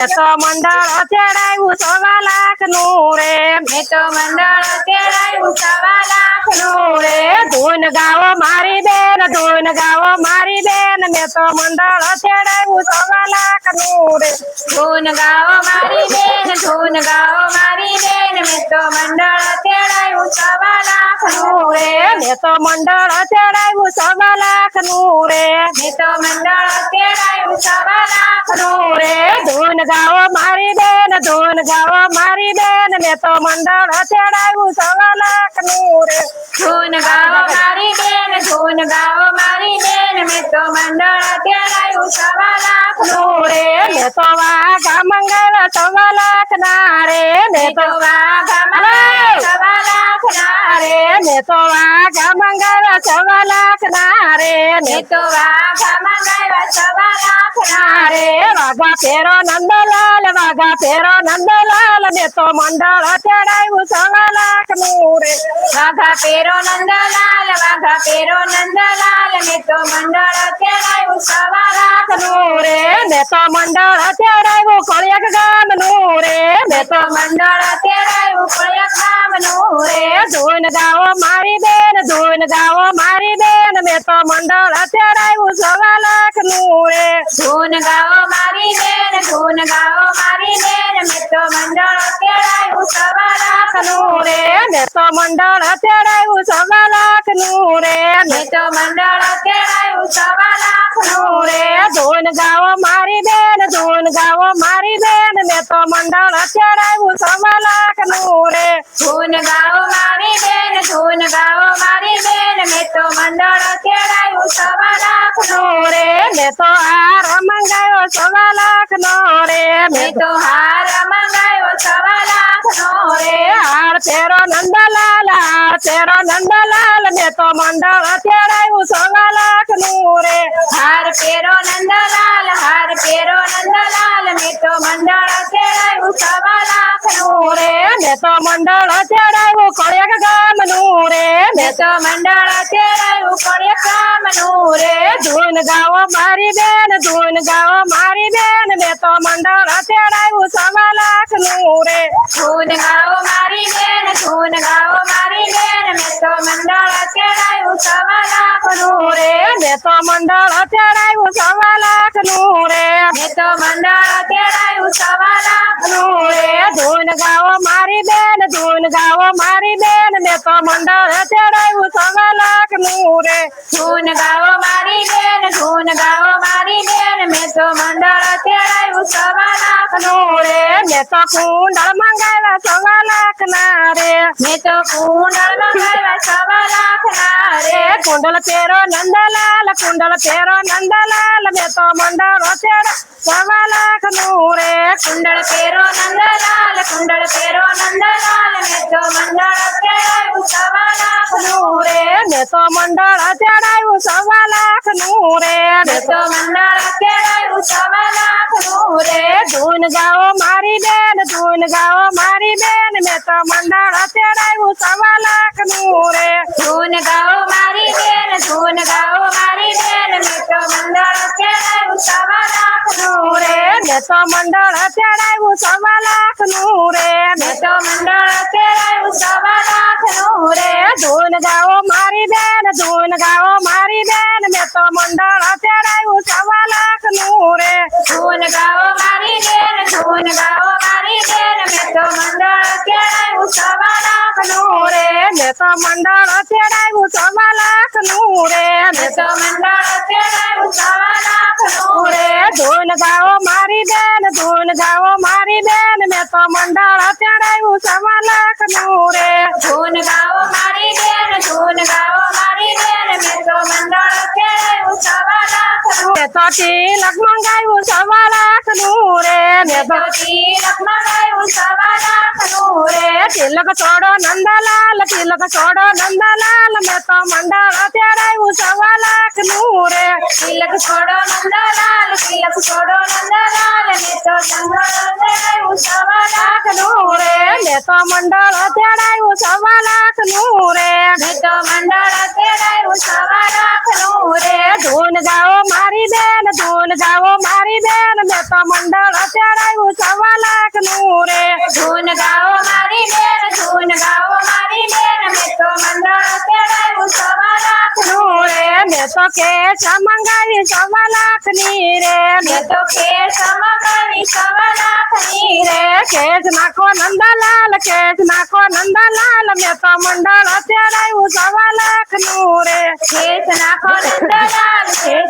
તો મંડળ તેડાયું 1.25 લાખનું રે મેં તો મંડળ તેડાયું 1.25 લાખનું રે ધૂન ગાવો મારી બેન ધૂન ગાવો મારી બેન મેં તો મંડળ તેડાયું 1.25 લાખનું રે ધૂન ગાઓ મારી બેન ધૂન ગાઓ મારી બેન મેં તો મંડળ તેડાયું 1.25 લાખનું રે મેં તો મંડળ તેડાયું 1.25 લાખનું રે મેં તો મંડળ તેડાયું 1.25 લાખનું રે ધૂન ગાવો મારી બેન ધૂન ગાવો મારી બેન મેં તો મંડળ તેડાયું 1.25 લાખનું રે ધૂન ગાઓ મારી બેન ધૂન ગાઓ મારી બેન મેં તો મંડળ તેડાયું 1.25 લાખનું રે મેં તો વાઘા મંગાવ્યા 1.25 લાખના રે મેં તો વાઘા મંગાવ્યા 1.25 લાખના રે મેં તો વાઘા મંગાવ્યા 1.25 લાખના રે મેં તો વાઘા મંગાવ્યા 1.25 લાખના રે વાઘા ફેરો નંદલાલ વાઘા ફેરો નંદલાલ મેં તો મંડળ તેડાયું 1.25 લાખનું રે વાઘા પેરો નંદલાલ વાઘા પેરો નંદલાલ મેં તો મંડળ તેડાયું 1.25 લાખનું રે મેં તો મંડળ તેડાયું કોળિયાક ગામનું રે મેં તો મંડળ તેડાયું કોળિયાક ગામનું રે ધૂન ગાવો મારી બેન ધૂન ગાવો મારી બેન મેં તો મંડળ તેડાયું 1.25 લાખનું રે ધૂન ગાઓ મારી બેન ધૂન ગાઓ મારી બેન મેં તો મંડળ તેડાયું 1.25 લાખનું રે મેં તો મંડળ તેડાયું 1.25 લાખનું રે મેં તો મંડળ તેડાયું 1.25 લાખનું રે ધૂન ગાવો મારી બેન ધૂન ગાવો મારી બેન મેં તો મંડળ તેડાયું 1.25 લાખનું રે ધૂન ગાઓ મારી બેન ધૂન ગાઓ મારી બેન મેં તો મંડળ તેડાયું 1.25 લાખનું રે મેં તો હાર મંગાવ્યો 1.25 લાખનો રે મેં તો હાર મંગાવ્યો 1.25 લાખનો રે હાર ફેરો નંદલાલ હાર ફેરો નંદલાલ મેં તો મંડળ તેડાયું 1.25 લાખનું રે હાર પેરો નંદલાલ હાર પેરો નંદલાલ મેં તો મંડળ તેડાયું 1.25 લાખનું રે મેં તો મંડળ તેડાયું કોળિયાક ગામનું રે મેં તો મંડળ તેડાયું કોળિયાક ગામનું રે ધૂન ગાવો મારી બેન ધૂન ગાવો મારી બેન મેં તો મંડળ તેડાયું 1.25 લાખનું રે ધૂન ગાઓ મારી બેન ધૂન ગાઓ મારી બેન મેં તો મંડળ તેડાયું 1.25 લાખનું રે મેં તો મંડળ તેડાયું 1.25 લાખનું રે મેં તો મંડળ તેડાયું 1.25 લાખનું રે ધૂન ગાવો મારી બેન ધૂન ગાવો મારી બેન મેં તો મંડળ તેડાયું 1.25 લાખનું રે ધૂન ગાઓ મારી બેન ધૂન ગાઓ મારી બેન મેં તો મંડળ તેડાયું 1.25 લાખનું રે મેં તો કુંડળ મંગાવ્યા 1.25 લાખના રે મેં તો કુંડળ મંગાવ્યા 1.25 લાખના રે કુંડળ પેરો નંદલાલ કુંડળ પેરો નંદલાલ મેં તો મંડળ તેડા 1.25 લાખનું રે કુંડળ પેરો નંદલાલ કુંડળ પેરો નંદલાલ મેં તો મંડળ તેડાયું 1.25 લાખનું રે મેં તો મંડળ તેડાયું 1.25 લાખનું રે મેં તો મંડળ તેડાયું 1.25 લાખનું રે ધૂન ગાવો મારી બેન ધૂન ગાવો મારી બેન મેં તો મંડળ તેડાયું 1.25 લાખનું રે ધૂન ગાઓ મારી બેન ધૂન ગાઓ મારી બેન મેં તો મંડળ તેડાયું 1.25 લાખનું રે મેં તો મંડળ તેડાયું 1.25 લાખનું રે મેં તો મંડળ તેડાયું 1.25 લાખનું રે ધૂન ગાવો મારી બેન ધૂન ગાવો મારી બેન મેં તો મંડળ તેડાયું 1.25 લાખનું રે ધૂન ગાઓ મારી બેન ધૂન ગાઓ મારી બેન મેં તો મંડળ તેડાયું 1.25 લાખનું રે મેં તો મંડળ તેડાયું 1.25 લાખનું રે મેં તો મંડળ તેડાયું 1.25 લાખનું રે ધૂન ગાવો મારી બેન ધૂન ગાવો મારી બેન મેં તો મંડળ તેડાયું 1.25 લાખનું રે ધૂન ગાઓ મારી બેન ધૂન ગાઓ મારી બેન મેં તો મંડળ તેડાયું 1.25 લાખનું મેં તો તિલક મંગાવ્યું 1.25 લાખનું રે મેં તો તિલક મંગાવ્યું 1.25 લાખનું રે તિલક છોડો નંદલાલ તિલક છોડો નંદલાલ મેં તો મંડળ તેડાયું 1.25 લાખનું રે તિલક છોડો નંદલાલ તિલક છોડો નંદલાલ મેં તો મંડળ તેડાયું 1.25 લાખનું રે મેં તો મંડળ તેડાયું 1.25 લાખનું રે મેં તો મંડળ તેડાયું 1.25 લાખનું રે ધૂન ગાવો મારી બેન ધૂન ગાવો મારી બેન મેં તો મંડળ તેડાવ્યું 1.25 લાખનું રે ધૂન ગાઓ મારી બેન ધૂન ગાઓ મારી બેન મેં તો મંડળ તેડાવ્યું 1.25 લાખનું રે મેં તો કેસ મંગાવી 1.25 લાખની રે મેં તો કેસ મંગાવી 1.25 લાખની રે કેસ નાખો નંદલાલ મેં તો મંડળ તેડાવ્યું 1.25 લાખનું રે કેસ નાખો નંદલાલ મેં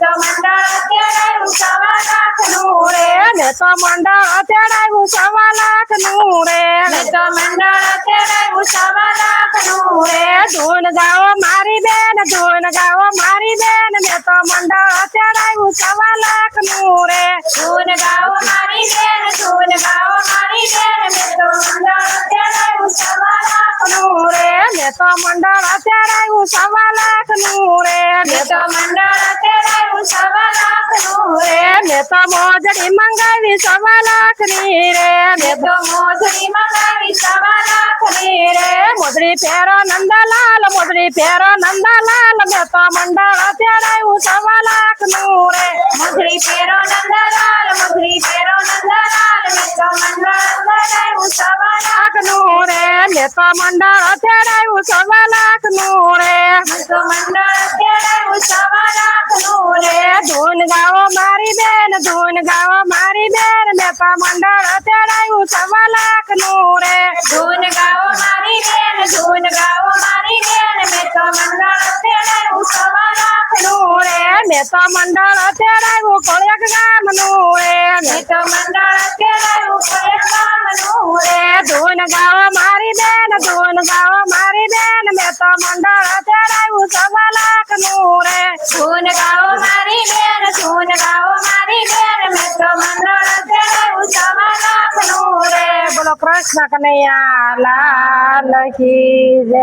તો મંડળ તેડાવ્યું 1.25 લાખનું રે મેં તો મંડળ તેડાવ્યું 1.25 લાખનું રે મેં તો મંડળ તેડાવ્યું 1.25 લાખનું રે ધૂન ગાવો મારી બેન મેં તો મંડળ તેડાવ્યું 1.25 લાખનું રે ધૂન ગાઓ મારી બેન ધૂન ગાઓ મારી બેન મેં તો મંડળ તેડાવ્યું 1.25 લાખનું રે મેં તો મંડળ તેડાવ્યું 1.25 લાખનું રે મેં તો મંડળ તેડાવ્યું 1.25 લાખનું રે મેં તો મોજડી મંગાવી 1.25 લાખની રે મેં તો મોજડી મંગાવી 1.25 લાખની રે મોજડી ફેરો નંદલાલ મેં તો મંડળ તેડાવ્યું 1.25 લાખનું રે મોજડી ફેરો નંદલાલ મેં તો મંડળ તેડાવ્યું 1.25 લાખનું રે મેં તો મંડળ તેડાવ્યું 1.25 લાખનું રે મેં તો મંડળ તેડાવ્યું 1.25 લાખનું રે ધૂન ગાવો મારી બેન મેં તો મંડળ તેડાવ્યું 1.25 લાખનું રે ધૂન ગાઓ મારી બેન ધૂન ગાઓ મારી બેન મેં તો મંડળ તેડાવ્યું 1.25 લાખનું રે મેં તો મંડળ તેડાવ્યું કોળિયાક ગામનું રે મેં તો મંડળ તેડાવ્યું કોળિયાક ગામનું રે ધૂન ગાવો મારી બેન મેં તો મંડળ તેડાવ્યું 1.25 લાખનું રે ધૂન ગાઓ મારી બેન ધૂન ગાઓ મારી બેન મેં તો મંડળ તેડાવ્યું 1.25 લાખનું રે બોલો કૃષ્ણ કનૈયા લાલ કી જય